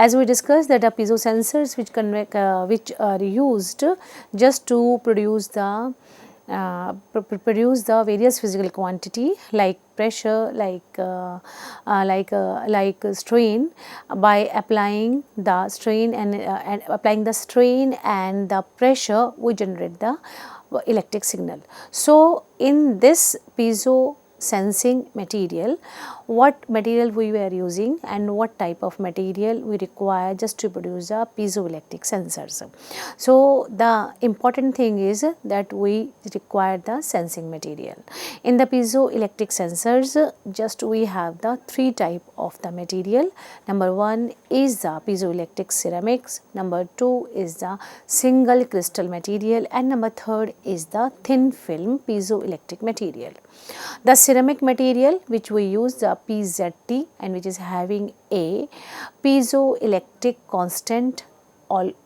as we discussed that the piezo sensors which are used just to produce the various physical quantity like pressure, like strain, by applying the strain and the pressure, we generate the electric signal. So in this piezo sensing material, what material we were using and what type of material we require just to produce the piezoelectric sensors. So the important thing is that we require the sensing material. In the piezoelectric sensors, just we have the three type of the material. Number one is the piezoelectric ceramics, number two is the single crystal material, and number third is the thin film piezoelectric material. The ceramic material which we use the PZT and which is having a piezoelectric constant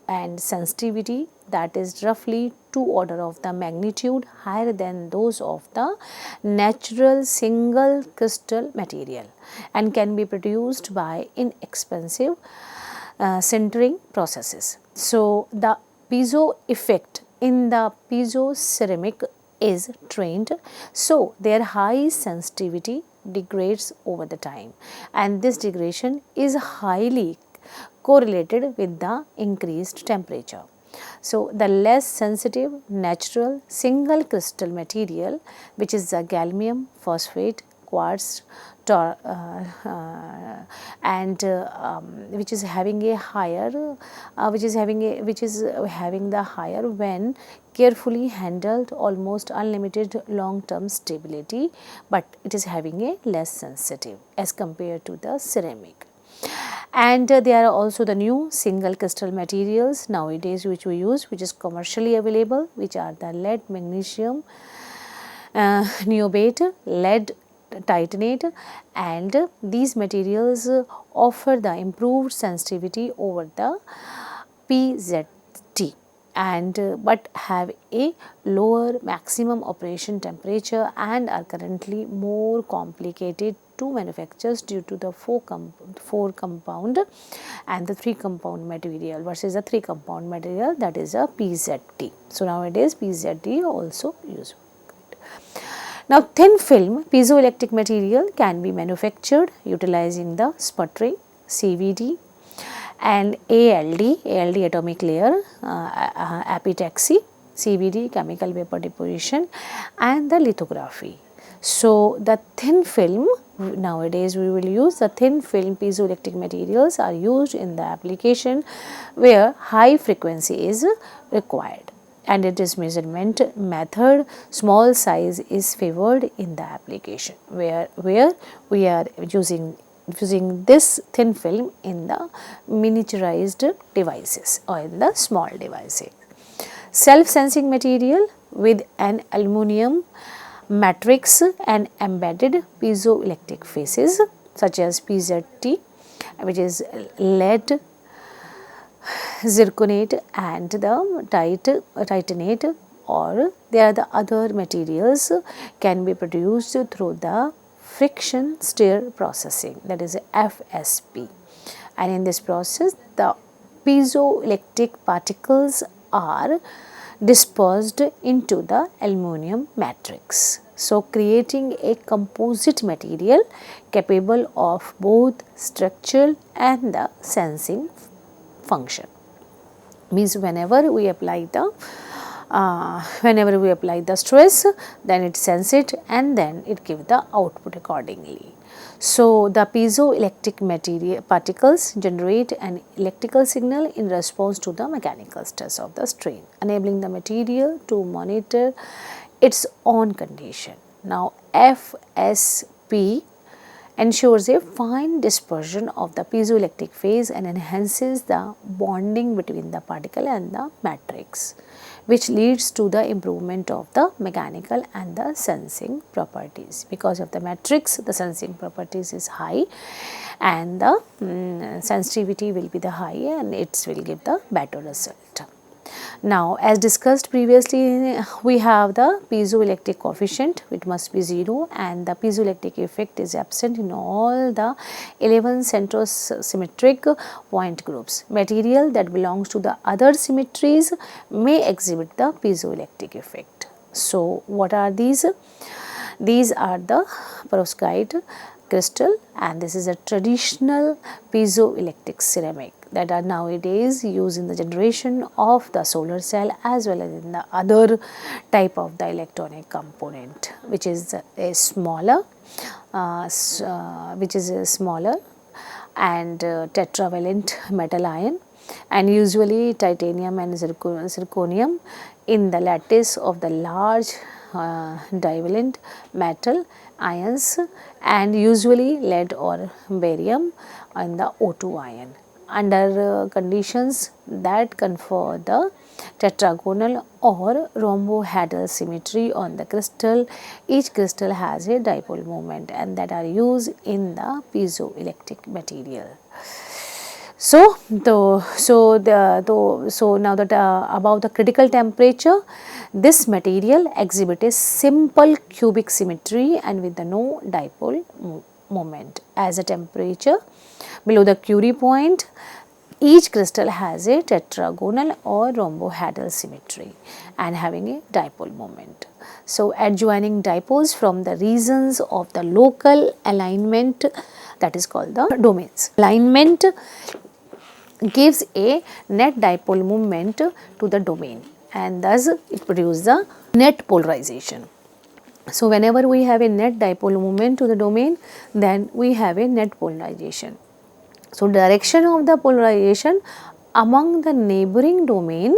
and sensitivity that is roughly 2 order of the magnitude higher than those of the natural single crystal material and can be produced by inexpensive sintering processes. So the piezo effect in the piezo ceramic is trained, so their high sensitivity degrades over the time, and this degradation is highly correlated with the increased temperature. So the less sensitive natural single crystal material, which is the gallium phosphate, quartz, and which is having a higher the higher when carefully handled almost unlimited long term stability, but it is having a less sensitive as compared to the ceramic. And there are also the new single crystal materials nowadays which we use, which is commercially available, which are the lead magnesium neobate, lead titanate, and these materials offer the improved sensitivity over the PZT and but have a lower maximum operation temperature and are currently more complicated to manufacture due to the 4 compound and the 3 compound material versus the 3 compound material, that is a PZT. So nowadays PZT also used. Now, thin film piezoelectric material can be manufactured utilizing the sputtering, CVD, and ALD atomic layer epitaxy, CVD chemical vapor deposition, and the lithography. So the thin film, nowadays we will use the thin film piezoelectric materials are used in the application where high frequency is required, and it is measurement method small size is favored in the application where we are using this thin film in the miniaturized devices or in the small devices. Self-sensing material with an aluminum matrix and embedded piezoelectric phases such as PZT, which is lead, zirconate, and the titanate, or there are the other materials can be produced through the friction stir processing, that is FSP, and in this process the piezoelectric particles are dispersed into the aluminum matrix, so creating a composite material capable of both structural and the sensing function. Means whenever we apply the stress, then it sense it and then it give the output accordingly. So the piezoelectric material particles generate an electrical signal in response to the mechanical stress of the strain, enabling the material to monitor its own condition. Now FSP ensures a fine dispersion of the piezoelectric phase and enhances the bonding between the particle and the matrix, which leads to the improvement of the mechanical and the sensing properties. Because of the matrix, the sensing properties is high and the sensitivity will be the high and it will give the better result. Now, as discussed previously, we have the piezoelectric coefficient, which must be 0, and the piezoelectric effect is absent in all the 11 centrosymmetric point groups. Material that belongs to the other symmetries may exhibit the piezoelectric effect. So, what are these? These are the perovskite crystal, and this is a traditional piezoelectric ceramic that are nowadays used in the generation of the solar cell as well as in the other type of the electronic component, which is a smaller and tetravalent metal ion, and usually titanium and zirconium in the lattice of the large divalent metal ions, and usually lead or barium in the O2 ion. Under conditions that confer the tetragonal or rhombohedral symmetry on the crystal, each crystal has a dipole moment, and that are used in the piezoelectric material. So, now that about the critical temperature, this material exhibits a simple cubic symmetry and with the no dipole moment. As a temperature below the Curie point, each crystal has a tetragonal or rhombohedral symmetry and having a dipole moment. So, adjoining dipoles from the regions of the local alignment, that is called the domains. Alignment gives a net dipole moment to the domain, and thus it produces the net polarization. So, whenever we have a net dipole moment to the domain, then we have a net polarization. So, direction of the polarization among the neighboring domain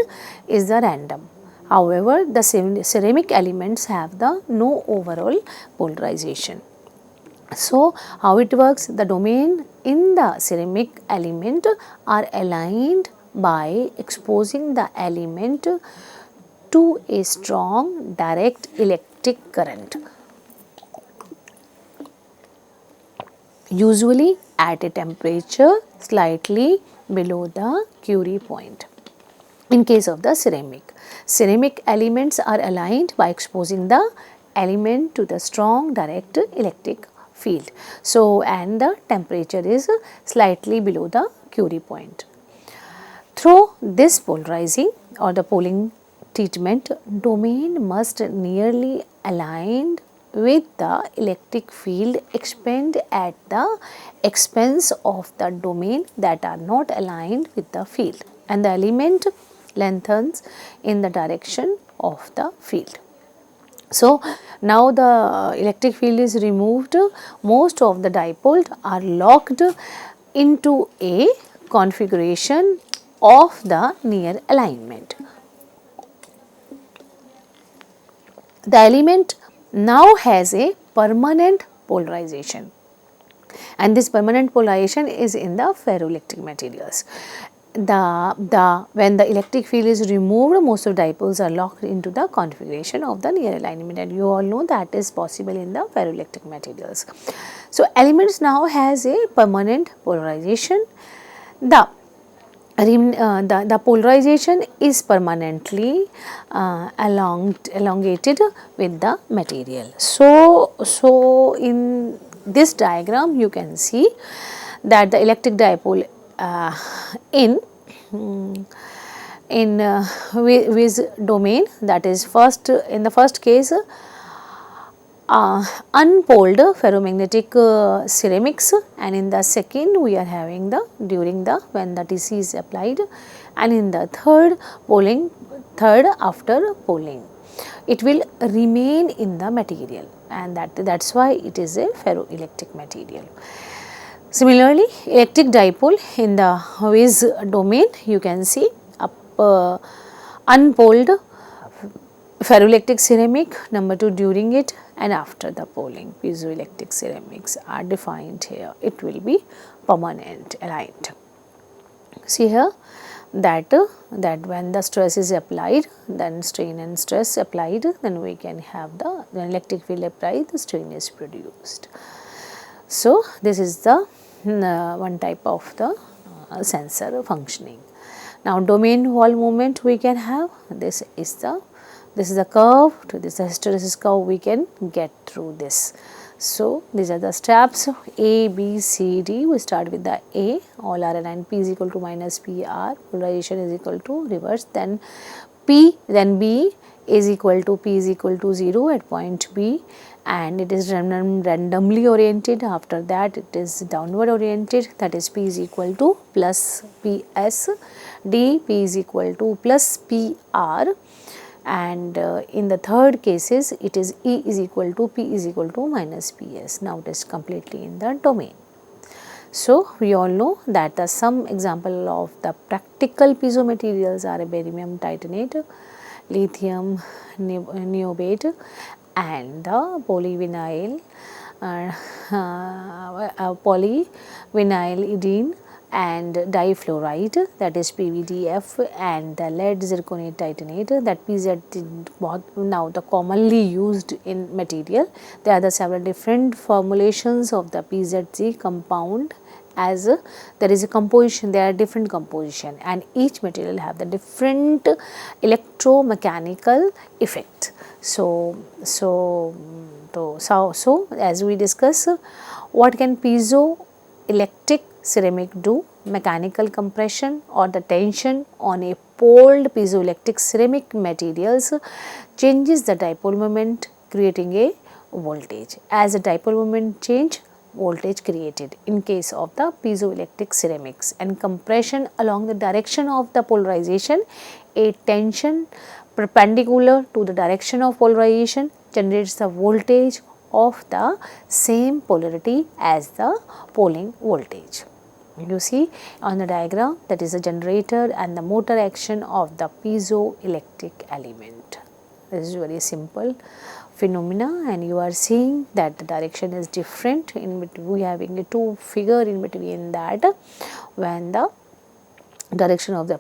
is the random. However, the ceramic elements have the no overall polarization. So, how it works? The domain in the ceramic element are aligned by exposing the element to a strong direct electric current, usually at a temperature slightly below the Curie point. In case of the ceramic elements are aligned by exposing the element to the strong direct electric field. So, and the temperature is slightly below the Curie point. Through this polarizing or the poling treatment, domain must nearly aligned with the electric field expand at the expense of the domain that are not aligned with the field, and the element lengthens in the direction of the field. So, now the electric field is removed, most of the dipoles are locked into a configuration of the near alignment. The element now has a permanent polarization, and this permanent polarization is in the ferroelectric materials. When the electric field is removed, most of the dipoles are locked into the configuration of the near alignment, and you all know that is possible in the ferroelectric materials. So, elements now has a permanent polarization. The polarization is permanently elongated with the material. So, in this diagram you can see that the electric dipole with domain, that is in the first case unpoled ferromagnetic ceramics, and in the second we are having the when the TC is applied, and in the third after poling it will remain in the material, and that's why it is a ferroelectric material. Similarly, electric dipole in the with domain, you can see unpoled ferroelectric ceramic, number 2 during it and after the poling. Piezoelectric ceramics are defined here, it will be permanent aligned. See here that when the stress is applied, then strain and stress applied, then we can have the electric field applied, the strain is produced. So, this is the one type of the sensor functioning. Now domain wall movement we can have, this is the curve, to this hysteresis curve we can get through this. So these are the steps A, B, C, D. We start with the A, all are aligned, P is equal to minus PR, polarization is equal to reverse, then P, then B is equal to P is equal to 0 at point B, and it is randomly oriented. After that it is downward oriented, that is P is equal to plus PS, D, P is equal to plus PR, and in the third cases it is E is equal to P is equal to minus PS. Now it is completely in the domain. So we all know that some example of the practical piezo materials are barium titanate, lithium niobate, and the polyvinyl polyvinylidene and difluoride, that is PVDF, and the lead zirconate titanate, that PZ, now the commonly used in material. There are the several different formulations of the PZC compound, as there is a composition, there are different composition, and each material have the different electromechanical effect. So as we discuss, what can piezoelectric ceramic do? Mechanical compression or the tension on a poled piezoelectric ceramic materials changes the dipole moment, creating a voltage. As the dipole moment change, voltage created in case of the piezoelectric ceramics, and compression along the direction of the polarization, a tension perpendicular to the direction of polarization generates the voltage of the same polarity as the polling voltage. You see on the diagram, that is the generator and the motor action of the piezoelectric element. This is very simple phenomena, and you are seeing that the direction is different. In between we having a two figure in between that, when the direction of the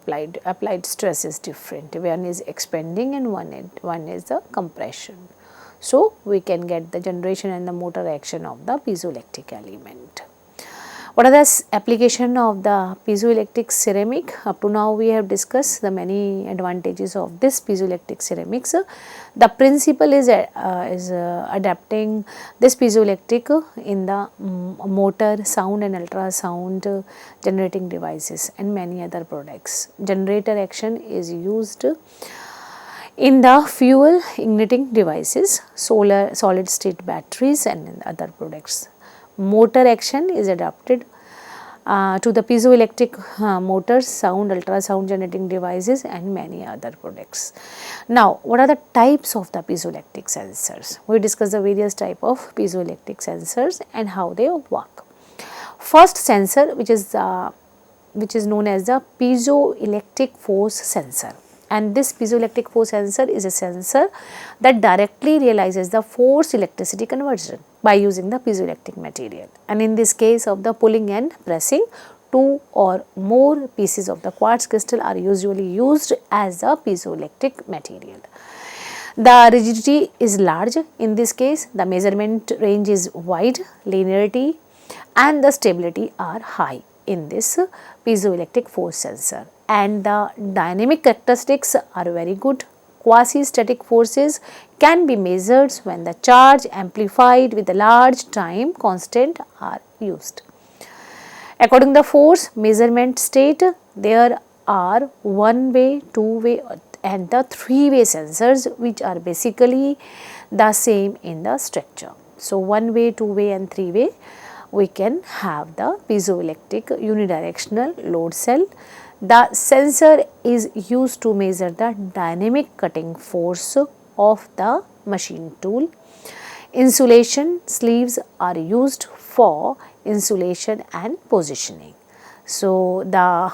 applied stress is different, one is expanding and one is the compression. So we can get the generation and the motor action of the piezoelectric element. What are the application of the piezoelectric ceramic? Up to now we have discussed the many advantages of this piezoelectric ceramics. The principle is adapting this piezoelectric in the motor, sound and ultrasound generating devices and many other products. Generator action is used in the fuel igniting devices, solar solid state batteries and other products. Motor action is adapted to the piezoelectric motors, sound, ultrasound generating devices and many other products. Now, what are the types of the piezoelectric sensors? We discuss the various type of piezoelectric sensors and how they work. First sensor, which is known as the piezoelectric force sensor. And this piezoelectric force sensor is a sensor that directly realizes the force electricity conversion by using the piezoelectric material. And in this case of the pulling and pressing, two or more pieces of the quartz crystal are usually used as a piezoelectric material. The rigidity is large in this case, the measurement range is wide, linearity and the stability are high in this piezoelectric force sensor, and the dynamic characteristics are very good. Quasi-static forces can be measured when the charge amplified with a large time constant are used. According to the force measurement state, there are one-way, two-way and the three-way sensors, which are basically the same in the structure. So, one-way, two-way and three-way, we can have the piezoelectric unidirectional load cell. The sensor is used to measure the dynamic cutting force of the machine tool. Insulation sleeves are used for insulation and positioning. So the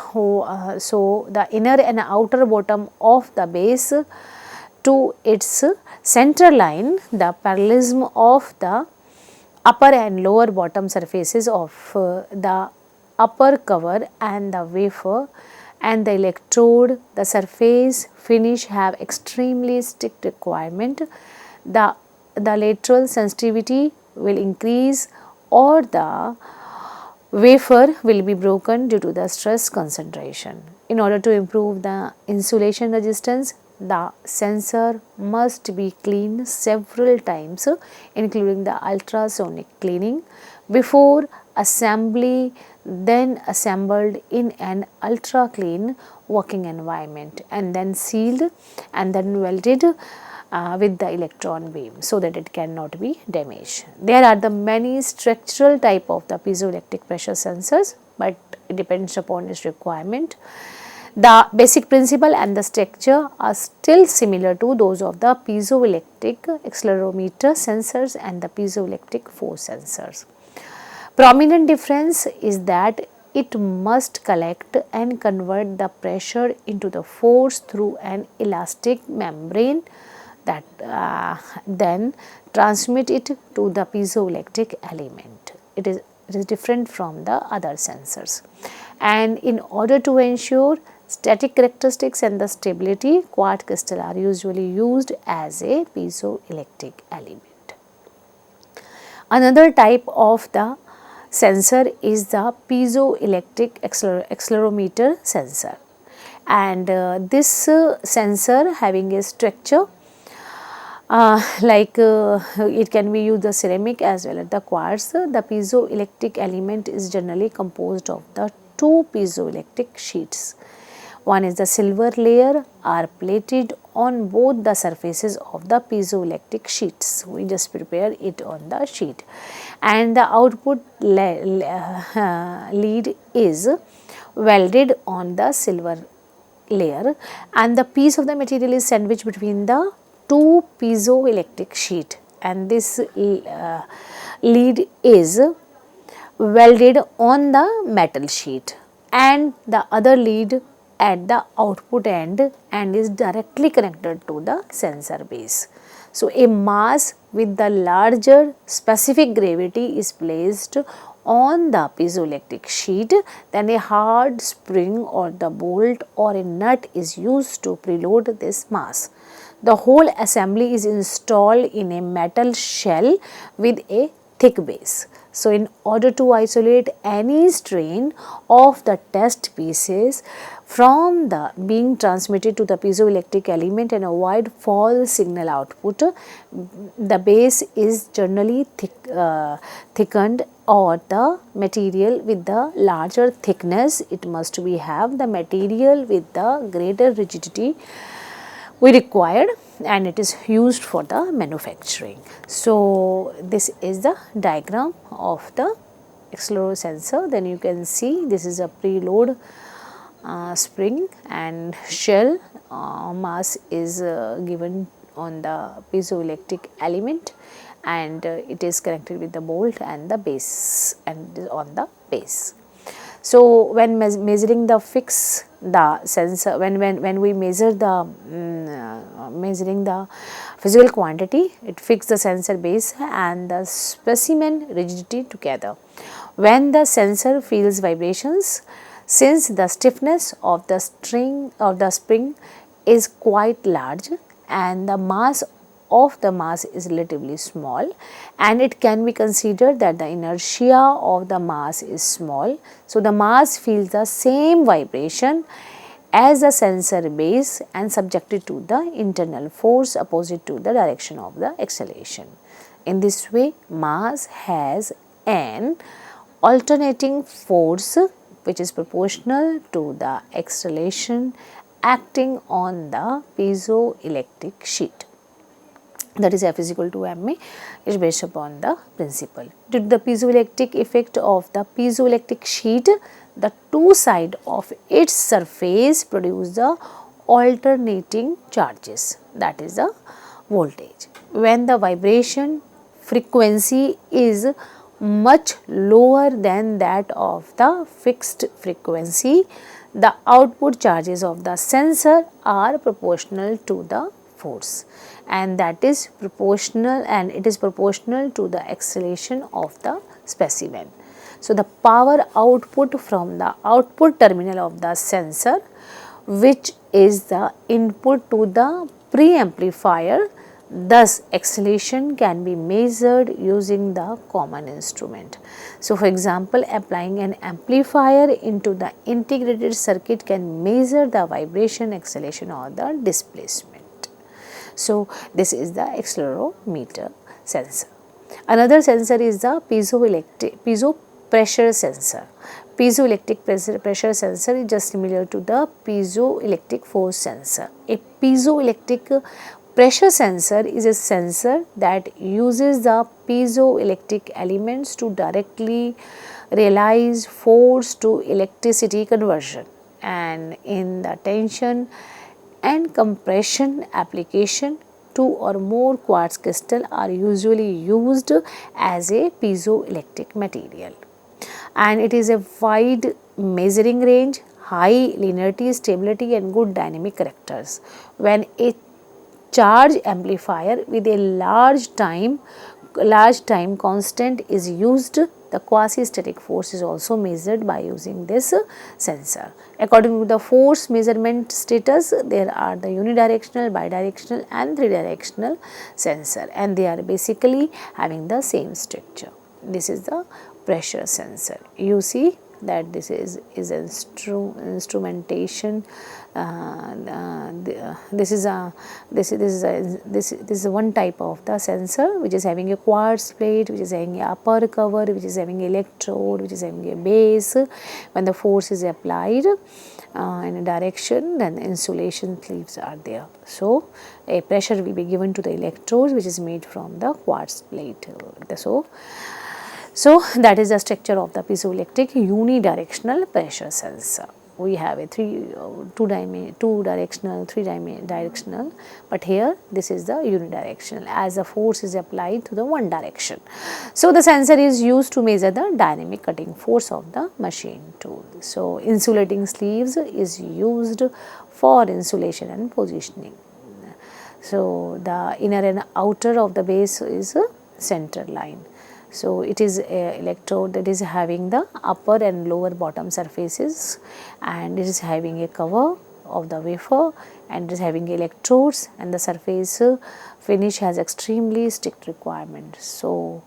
inner and outer bottom of the base to its center line, the parallelism of the upper and lower bottom surfaces of the upper cover and the wafer and the electrode, the surface finish have extremely strict requirement. The lateral sensitivity will increase or the wafer will be broken due to the stress concentration. In order to improve the insulation resistance, the sensor must be cleaned several times, including the ultrasonic cleaning, before assembly, then assembled in an ultra clean working environment, and then sealed and then welded with the electron beam so that it cannot be damaged. There are the many structural type of the piezoelectric pressure sensors, but it depends upon its requirement. The basic principle and the structure are still similar to those of the piezoelectric accelerometer sensors and the piezoelectric force sensors. Prominent difference is that it must collect and convert the pressure into the force through an elastic membrane that then transmit it to the piezoelectric element. It is different from the other sensors. And in order to ensure static characteristics and the stability, quartz crystal are usually used as a piezoelectric element. Another type of the sensor is the piezoelectric accelerometer sensor, and this sensor having a structure it can be used the ceramic as well as the quartz. The piezoelectric element is generally composed of the two piezoelectric sheets. One is the silver layer are plated on both the surfaces of the piezoelectric sheets. We just prepare it on the sheet, and the output lead is welded on the silver layer, and the piece of the material is sandwiched between the two piezoelectric sheet, and this lead is welded on the metal sheet, and the other lead at the output end and is directly connected to the sensor base. So, a mass with the larger specific gravity is placed on the piezoelectric sheet, then a hard spring or the bolt or a nut is used to preload this mass. The whole assembly is installed in a metal shell with a thick base. So, in order to isolate any strain of the test pieces from the being transmitted to the piezoelectric element and avoid false signal output, the base is generally thickened, or the material with the larger thickness, it must be have the material with the greater rigidity we required, and it is used for the manufacturing. So, this is the diagram of the accelerometer sensor. Then you can see this is a preload spring and shell mass is given on the piezoelectric element, and it is connected with the bolt and the base and on the base. So, when measuring the fix the sensor, when we measure the measuring the physical quantity, it fixes the sensor base and the specimen rigidity together. When the sensor feels vibrations, since the stiffness of the spring is quite large and the mass of the mass is relatively small, and it can be considered that the inertia of the mass is small. So, the mass feels the same vibration as the sensor base and subjected to the internal force opposite to the direction of the acceleration. In this way, mass has an alternating force which is proportional to the acceleration acting on the piezoelectric sheet. That is F is equal to ma is based upon the principle. Due to the piezoelectric effect of the piezoelectric sheet, the two sides of its surface produce the alternating charges, that is the voltage. When the vibration frequency is much lower than that of the fixed frequency, the output charges of the sensor are proportional to the force, and that is proportional, and it is proportional to the acceleration of the specimen. So, the power output from the output terminal of the sensor, which is the input to the preamplifier, Thus, acceleration can be measured using the common instrument. So, for example, applying an amplifier into the integrated circuit can measure the vibration, acceleration or the displacement. So, this is the accelerometer sensor. Another sensor is the piezo pressure sensor. Piezoelectric pressure sensor is just similar to the piezoelectric force sensor. A piezoelectric pressure sensor is a sensor that uses the piezoelectric elements to directly realize force to electricity conversion, and in the tension and compression application, two or more quartz crystal are usually used as a piezoelectric material, and it is a wide measuring range, high linearity, stability and good dynamic characters. When a charge amplifier with a large time constant is used, the quasi-static force is also measured by using this sensor. According to the force measurement status, there are the unidirectional, bidirectional and three-directional sensor, and they are basically having the same structure. This is the pressure sensor. You see that this is instrumentation. This is one type of the sensor which is having a quartz plate, which is having a upper cover, which is having electrode, which is having a base. When the force is applied in a direction, then the insulation sleeves are there. So, a pressure will be given to the electrodes which is made from the quartz plate. So, that is the structure of the piezoelectric unidirectional pressure sensor. We have a two directional, three directional, but here this is the unidirectional as the force is applied to the one direction. So, the sensor is used to measure the dynamic cutting force of the machine tool. So, insulating sleeves is used for insulation and positioning. So, the inner and outer of the base is a center line. So, it is a electrode that is having the upper and lower bottom surfaces, and it is having a cover of the wafer, and it is having electrodes, and the surface finish has extremely strict requirements. So,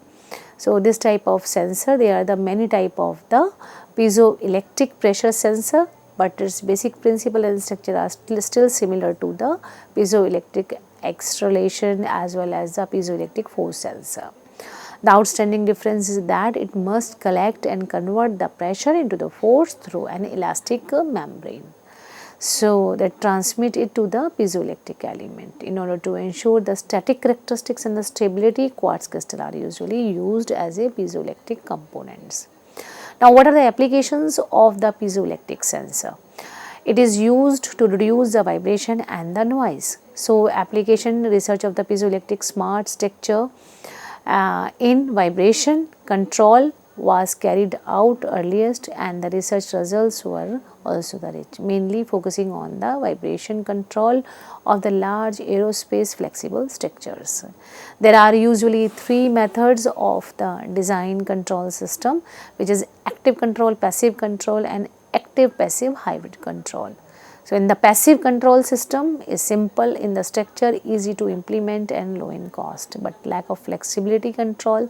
this type of sensor, there are the many type of the piezoelectric pressure sensor, but its basic principle and structure are still similar to the piezoelectric acceleration as well as the piezoelectric force sensor. The outstanding difference is that it must collect and convert the pressure into the force through an elastic membrane. So, that transmit it to the piezoelectric element. In order to ensure the static characteristics and the stability, quartz crystal are usually used as a piezoelectric components. Now, what are the applications of the piezoelectric sensor? It is used to reduce the vibration and the noise. So, application research of the piezoelectric smart structure in vibration control was carried out earliest, and the research results were also the rich, mainly focusing on the vibration control of the large aerospace flexible structures. There are usually three methods of the design control system, which is active control, passive control and active passive hybrid control. So, in the passive control system is simple in the structure, easy to implement and low in cost, but lack of flexibility control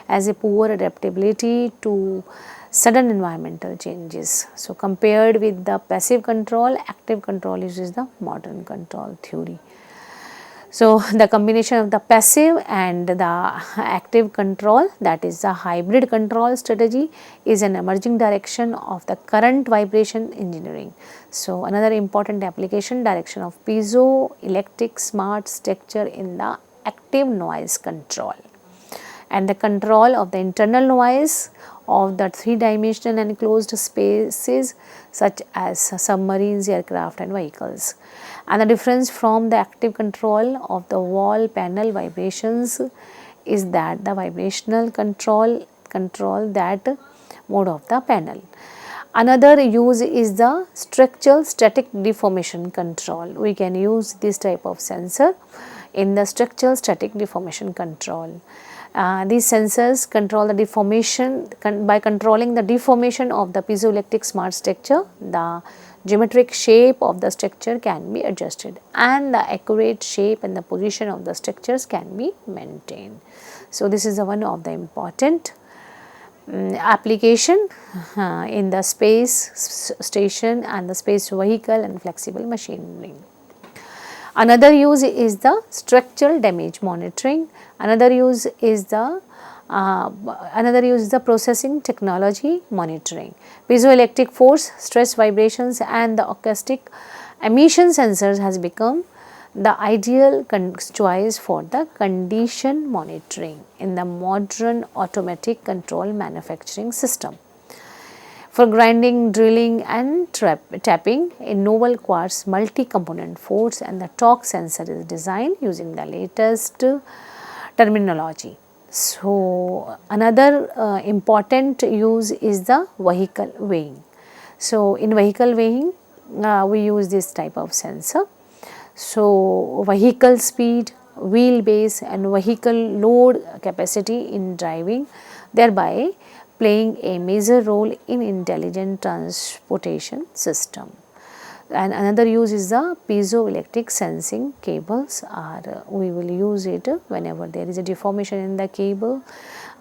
has a poor adaptability to sudden environmental changes. So, compared with the passive control, active control is the modern control theory. So, the combination of the passive and the active control, that is the hybrid control strategy, is an emerging direction of the current vibration engineering. So, another important application direction of piezoelectric smart structure in the active noise control and the control of the internal noise of the three-dimensional enclosed spaces such as submarines, aircraft and vehicles. And the difference from the active control of the wall panel vibrations is that the vibrational control that mode of the panel. Another use is the structural static deformation control. We can use this type of sensor in the structural static deformation control. These sensors control the deformation by controlling the deformation of the piezoelectric smart structure. The geometric shape of the structure can be adjusted and the accurate shape and the position of the structures can be maintained. So, this is one of the important application in the space station and the space vehicle and flexible machinery. Another use is the structural damage monitoring. Another use is the processing technology monitoring. Piezoelectric force, stress vibrations and the acoustic emission sensors has become the ideal choice for the condition monitoring in the modern automatic control manufacturing system. For grinding, drilling and tapping, a novel quartz multi-component force and the torque sensor is designed using the latest terminology. So, another important use is the vehicle weighing. So, in vehicle weighing, we use this type of sensor. So, vehicle speed, wheelbase and vehicle load capacity in driving, thereby playing a major role in intelligent transportation system. And another use is the piezoelectric sensing cables are we will use it whenever there is a deformation in the cable,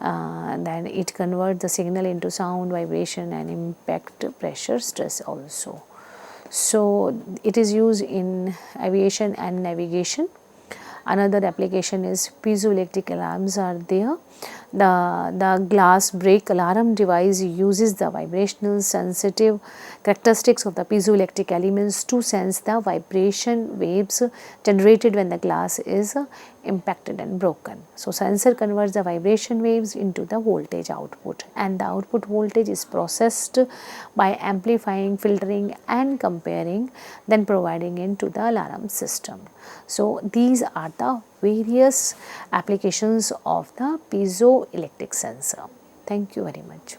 then it converts the signal into sound, vibration and impact pressure stress also. So, it is used in aviation and navigation. Another application is piezoelectric alarms are there. The glass break alarm device uses the vibrational sensitive characteristics of the piezoelectric elements to sense the vibration waves generated when the glass is impacted and broken. So, sensor converts the vibration waves into the voltage output and the output voltage is processed by amplifying, filtering and comparing, then providing into the alarm system. So, these are the various applications of the piezoelectric sensor. Thank you very much.